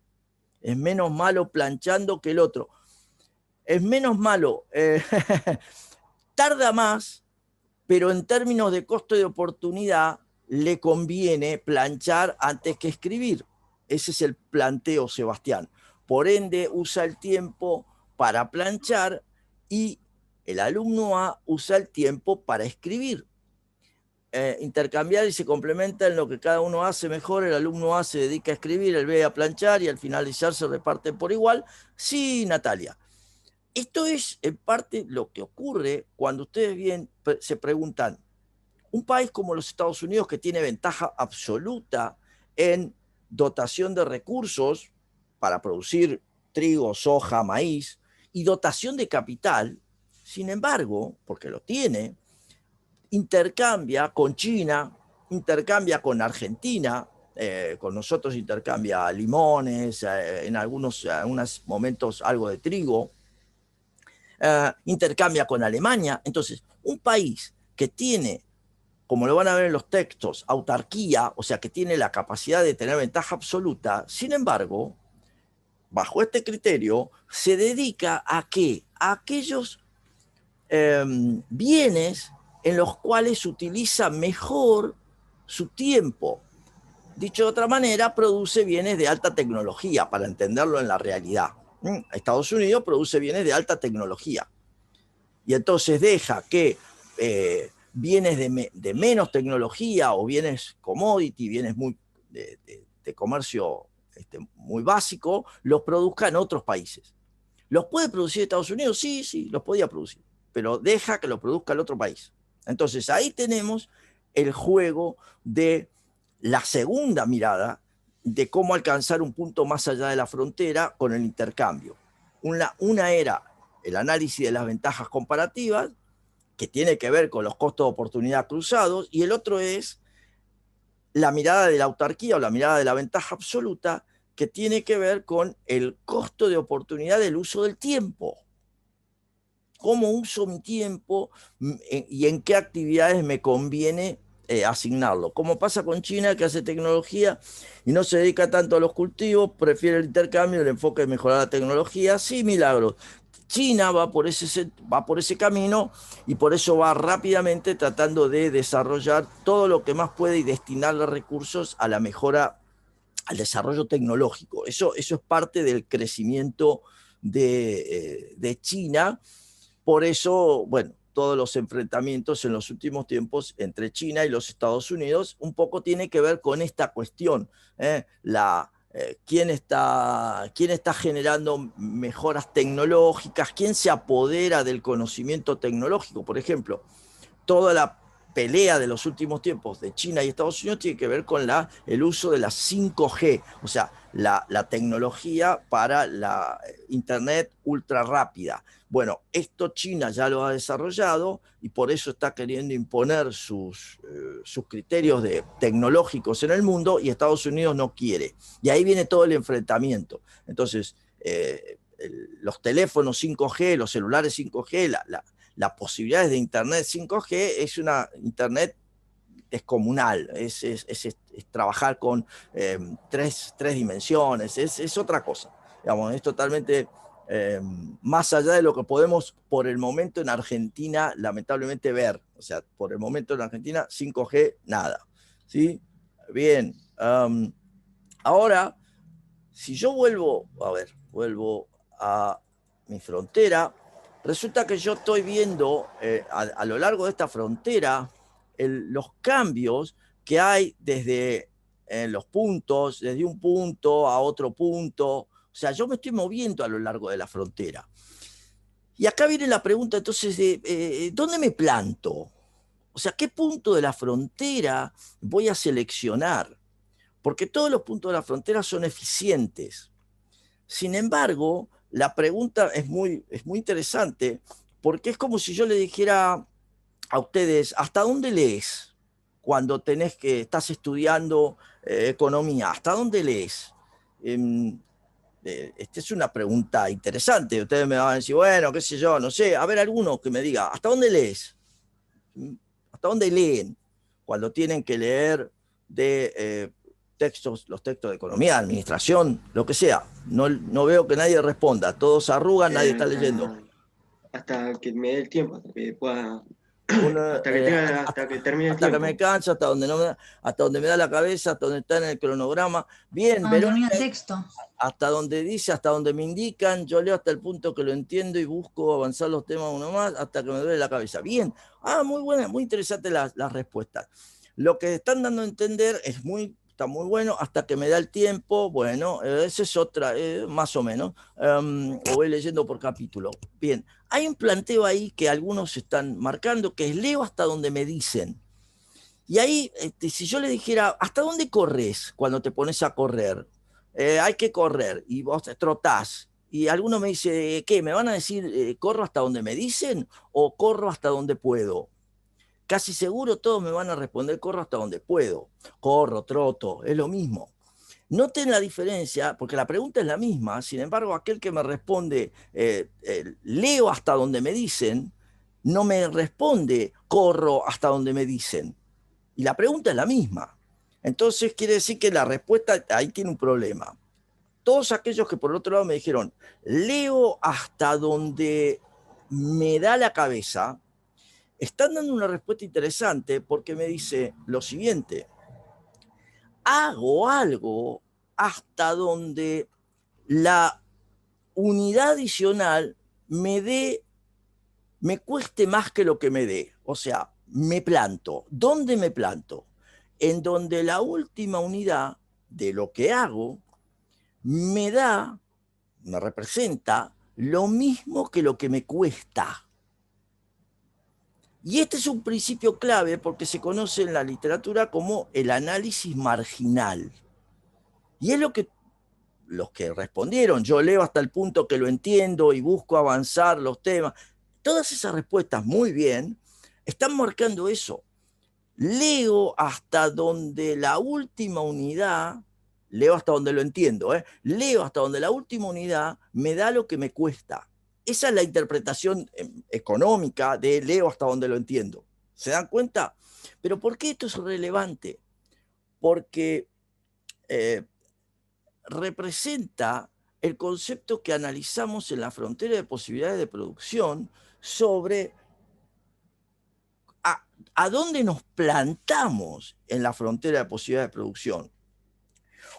Es menos malo planchando que el otro. Es menos malo, tarda más, pero en términos de costo de oportunidad le conviene planchar antes que escribir. Ese es el planteo, Sebastián. Por ende, usa el tiempo para planchar y el alumno A usa el tiempo para escribir. Intercambiar y se complementa en lo que cada uno hace mejor. El alumno A se dedica a escribir, el B a planchar y al finalizar se reparten por igual. Sí, Natalia. Esto es en parte lo que ocurre cuando ustedes bien se preguntan, un país como los Estados Unidos, que tiene ventaja absoluta en dotación de recursos para producir trigo, soja, maíz, y dotación de capital, sin embargo, porque lo tiene, intercambia con China, intercambia con Argentina, con nosotros intercambia limones, en algunos momentos algo de trigo, intercambia con Alemania. Entonces, un país que tiene, como lo van a ver en los textos, autarquía, o sea, que tiene la capacidad de tener ventaja absoluta, sin embargo, bajo este criterio, se dedica ¿a qué? A aquellos bienes en los cuales utiliza mejor su tiempo. Dicho de otra manera, produce bienes de alta tecnología, para entenderlo en la realidad. Estados Unidos produce bienes de alta tecnología. Y entonces deja que bienes de menos tecnología o bienes commodity, bienes de comercio muy básico, los produzca en otros países. ¿Los puede producir Estados Unidos? Sí, los podía producir, pero deja que lo produzca el otro país. Entonces ahí tenemos el juego de la segunda mirada de cómo alcanzar un punto más allá de la frontera con el intercambio. Una era el análisis de las ventajas comparativas, que tiene que ver con los costos de oportunidad cruzados, y el otro es la mirada de la autarquía o la mirada de la ventaja absoluta, que tiene que ver con el costo de oportunidad del uso del tiempo. ¿Cómo uso mi tiempo y en qué actividades me conviene asignarlo? Como pasa con China, que hace tecnología y no se dedica tanto a los cultivos, prefiere el intercambio, el enfoque de mejorar la tecnología. Sí, Milagros. China va por ese camino y por eso va rápidamente tratando de desarrollar todo lo que más puede y destinarle recursos a la mejora, al desarrollo tecnológico. Eso es parte del crecimiento de China. Por eso, bueno, todos los enfrentamientos en los últimos tiempos entre China y los Estados Unidos un poco tiene que ver con esta cuestión, ¿quién está generando mejoras tecnológicas? ¿Quién se apodera del conocimiento tecnológico? Por ejemplo, toda la pelea de los últimos tiempos de China y Estados Unidos tiene que ver con el uso de la 5G, o sea, la tecnología para la Internet ultra rápida. Bueno, esto China ya lo ha desarrollado y por eso está queriendo imponer sus criterios tecnológicos en el mundo y Estados Unidos no quiere. Y ahí viene todo el enfrentamiento. Entonces, los teléfonos 5G, los celulares 5G, las posibilidades de Internet 5G es una Internet descomunal, es trabajar con tres dimensiones, es otra cosa. Digamos, es totalmente más allá de lo que podemos por el momento en Argentina lamentablemente ver. O sea, por el momento en Argentina 5G, nada. ¿Sí? Bien. Ahora, si yo vuelvo a mi frontera, resulta que yo estoy viendo a lo largo de esta frontera los cambios que hay desde los puntos, desde un punto a otro punto. O sea, yo me estoy moviendo a lo largo de la frontera. Y acá viene la pregunta entonces de ¿dónde me planto? O sea, ¿qué punto de la frontera voy a seleccionar? Porque todos los puntos de la frontera son eficientes. Sin embargo, la pregunta es muy interesante porque es como si yo le dijera a ustedes, ¿hasta dónde lees cuando estás estudiando economía? ¿Hasta dónde lees? Esta es una pregunta interesante. Ustedes me van a decir, bueno, qué sé yo, no sé. A ver, alguno que me diga, ¿hasta dónde lees? ¿Hasta dónde leen cuando tienen que leer de los textos de economía, de administración, lo que sea? No veo que nadie responda. Todos arrugan, nadie está leyendo. Hasta que me dé el tiempo, hasta que pueda... hasta que termine el tiempo. Hasta que me canso, hasta donde me da la cabeza, hasta donde está en el cronograma. Bien, Verónica, texto. Hasta donde dice, hasta donde me indican, yo leo hasta el punto que lo entiendo y busco avanzar los temas uno más hasta que me duele la cabeza. Bien, muy buena, muy interesante las respuestas. Lo que están dando a entender está muy bueno, hasta que me da el tiempo, bueno, esa es otra, más o menos, o voy leyendo por capítulo. Bien, hay un planteo ahí que algunos están marcando, que es leo hasta donde me dicen. Y ahí, si yo le dijera, ¿hasta dónde corres cuando te pones a correr? Hay que correr, y vos trotás. Y alguno me dice, ¿qué? ¿Me van a decir, corro hasta donde me dicen o corro hasta donde puedo? Casi seguro todos me van a responder, corro hasta donde puedo. Corro, troto, es lo mismo. Noten la diferencia, porque la pregunta es la misma, sin embargo, aquel que me responde, leo hasta donde me dicen, no me responde, corro hasta donde me dicen. Y la pregunta es la misma. Entonces quiere decir que la respuesta ahí tiene un problema. Todos aquellos que por el otro lado me dijeron, leo hasta donde me da la cabeza, están dando una respuesta interesante porque me dice lo siguiente: hago algo hasta donde la unidad adicional me cueste más que lo que me dé. O sea, me planto. ¿Dónde me planto? En donde la última unidad de lo que hago me representa lo mismo que lo que me cuesta. Y este es un principio clave porque se conoce en la literatura como el análisis marginal. Y es lo que los que respondieron, yo leo hasta el punto que lo entiendo y busco avanzar los temas, todas esas respuestas muy bien, están marcando eso. Leo hasta donde la última unidad, leo hasta donde lo entiendo, leo hasta donde la última unidad me da lo que me cuesta. Esa es la interpretación económica de leo hasta donde lo entiendo. ¿Se dan cuenta? Pero ¿por qué esto es relevante? Porque representa el concepto que analizamos en la frontera de posibilidades de producción sobre a dónde nos plantamos en la frontera de posibilidades de producción.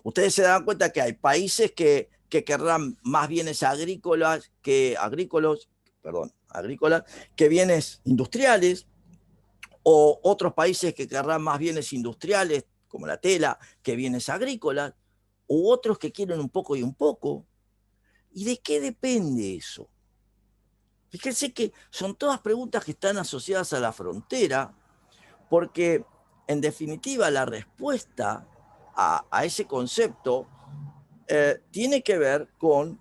Ustedes se dan cuenta que hay países que querrán más bienes agrícolas que bienes industriales, o otros países que querrán más bienes industriales, como la tela, que bienes agrícolas, u otros que quieren un poco y un poco. ¿Y de qué depende eso? Fíjense que son todas preguntas que están asociadas a la frontera, porque en definitiva la respuesta a ese concepto tiene que ver con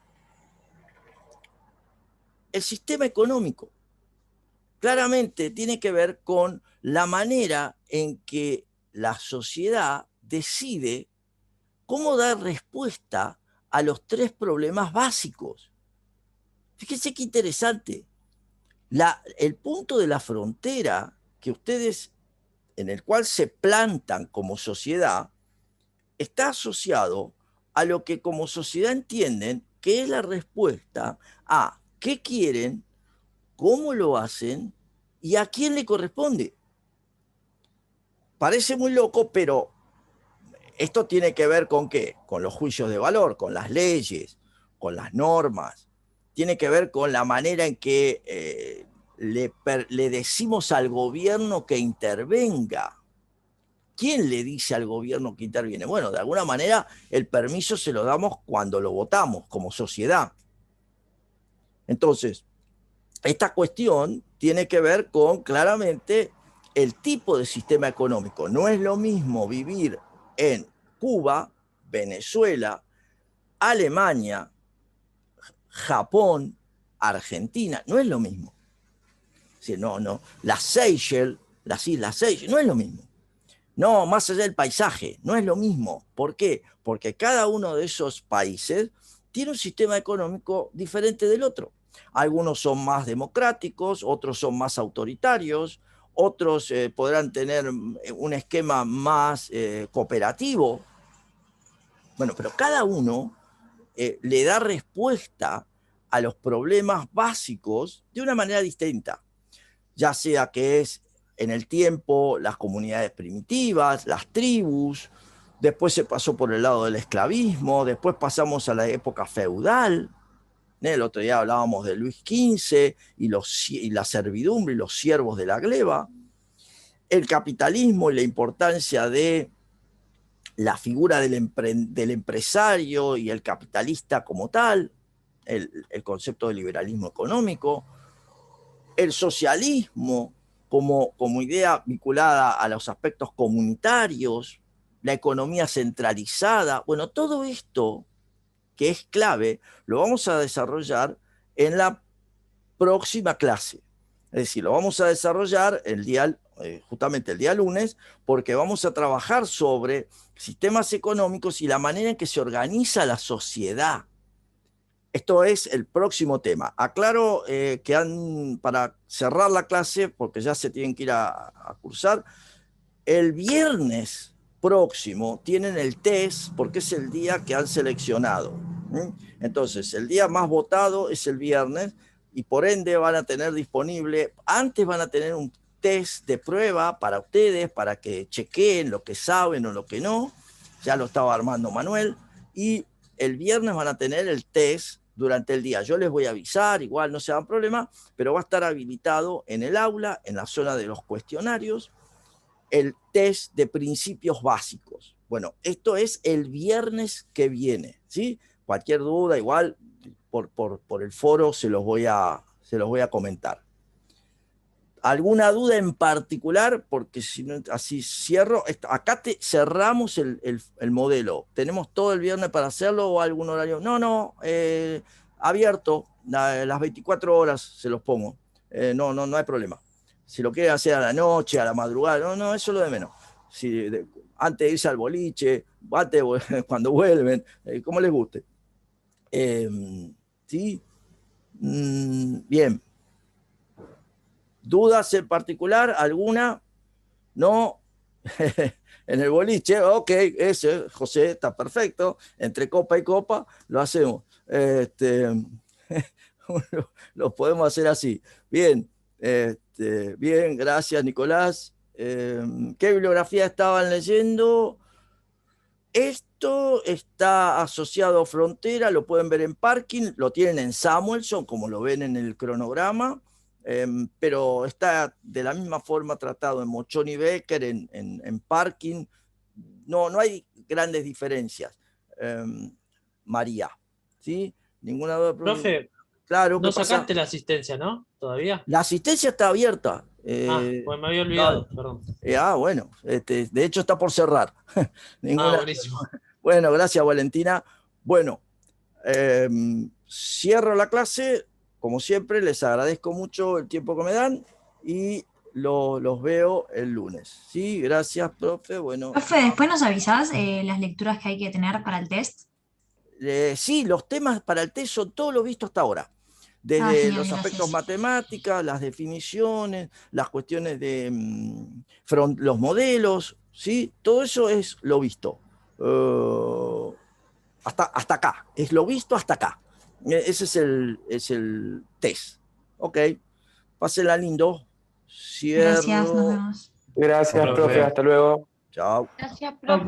el sistema económico. Claramente tiene que ver con la manera en que la sociedad decide cómo dar respuesta a los 3 problemas básicos. Fíjense qué interesante. El punto de la frontera que ustedes, en el cual se plantan como sociedad, está asociado a lo que como sociedad entienden que es la respuesta a qué quieren, cómo lo hacen y a quién le corresponde. Parece muy loco, pero esto tiene que ver con ¿qué? Con los juicios de valor, con las leyes, con las normas. Tiene que ver con la manera en que le decimos al gobierno que intervenga. ¿Quién le dice al gobierno que interviene? Bueno, de alguna manera el permiso se lo damos cuando lo votamos como sociedad. Entonces, esta cuestión tiene que ver con claramente el tipo de sistema económico. No es lo mismo vivir en Cuba, Venezuela, Alemania, Japón, Argentina. No es lo mismo. No, las Seychelles, las Islas Seychelles, no es lo mismo. No, más allá del paisaje, no es lo mismo. ¿Por qué? Porque cada uno de esos países tiene un sistema económico diferente del otro. Algunos son más democráticos, otros son más autoritarios, otros podrán tener un esquema más cooperativo. Bueno, pero cada uno le da respuesta a los problemas básicos de una manera distinta, ya sea que es en el tiempo las comunidades primitivas, las tribus, después se pasó por el lado del esclavismo, después pasamos a la época feudal. El otro día hablábamos de Luis XV y la servidumbre y los siervos de la gleba. El capitalismo y la importancia de la figura del empresario y el capitalista como tal, el concepto de liberalismo económico, el socialismo como idea vinculada a los aspectos comunitarios, la economía centralizada. Bueno, todo esto que es clave, lo vamos a desarrollar en la próxima clase. Es decir, lo vamos a desarrollar justamente el día lunes, porque vamos a trabajar sobre sistemas económicos y la manera en que se organiza la sociedad. Esto es el próximo tema. Aclaro para cerrar la clase, porque ya se tienen que ir a cursar, el viernes próximo tienen el test porque es el día que han seleccionado. Entonces, el día más votado es el viernes y por ende van a tener disponible, antes van a tener un test de prueba para ustedes, para que chequeen lo que saben o lo que no. Ya lo estaba armando Manuel. Y el viernes van a tener el test durante el día. Yo les voy a avisar, igual no se dan problema, pero va a estar habilitado en el aula, en la zona de los cuestionarios, el test de principios básicos. Bueno, esto es el viernes que viene, ¿sí? Cualquier duda, igual por el foro se los voy a comentar. ¿Alguna duda en particular? Porque si no, así cierro. Acá cerramos el modelo. ¿Tenemos todo el viernes para hacerlo o algún horario? No, abierto, las 24 horas se los pongo. No hay problema. Si lo quieren hacer a la noche, a la madrugada, no, eso es lo de menos. Antes de irse al boliche, cuando vuelven, como les guste. ¿Sí? Bien. ¿Dudas en particular? ¿Alguna? No. En el boliche, ok, ese, José, está perfecto. Entre copa y copa lo hacemos. Lo podemos hacer así. Bien, bien, gracias Nicolás. ¿Qué bibliografía estaban leyendo? Esto está asociado a Frontera, lo pueden ver en Parkin, lo tienen en Samuelson, como lo ven en el cronograma, pero está de la misma forma tratado en Mochoni y Becker, en Parkin. No hay grandes diferencias. María, ¿sí? Ninguna duda. Profe, claro, no sacaste la asistencia, ¿no? ¿Todavía? La asistencia está abierta. Pues me había olvidado, perdón. Bueno, de hecho está por cerrar. Buenísimo. Bueno, gracias Valentina. Bueno, cierro la clase. Como siempre, les agradezco mucho el tiempo que me dan y los veo el lunes. Sí, gracias, profe. Bueno. Profe, después nos avisás las lecturas que hay que tener para el test. Sí, los temas para el test son todos los vistos hasta ahora. Desde los aspectos matemáticas, las definiciones, las cuestiones de los modelos, ¿sí? Todo eso es lo visto. Hasta acá, es lo visto hasta acá. Ese es el test. Ok, pásenla lindo. Cierro. Gracias, nos vemos. Gracias, profe, hasta luego. Chao. Gracias, profe.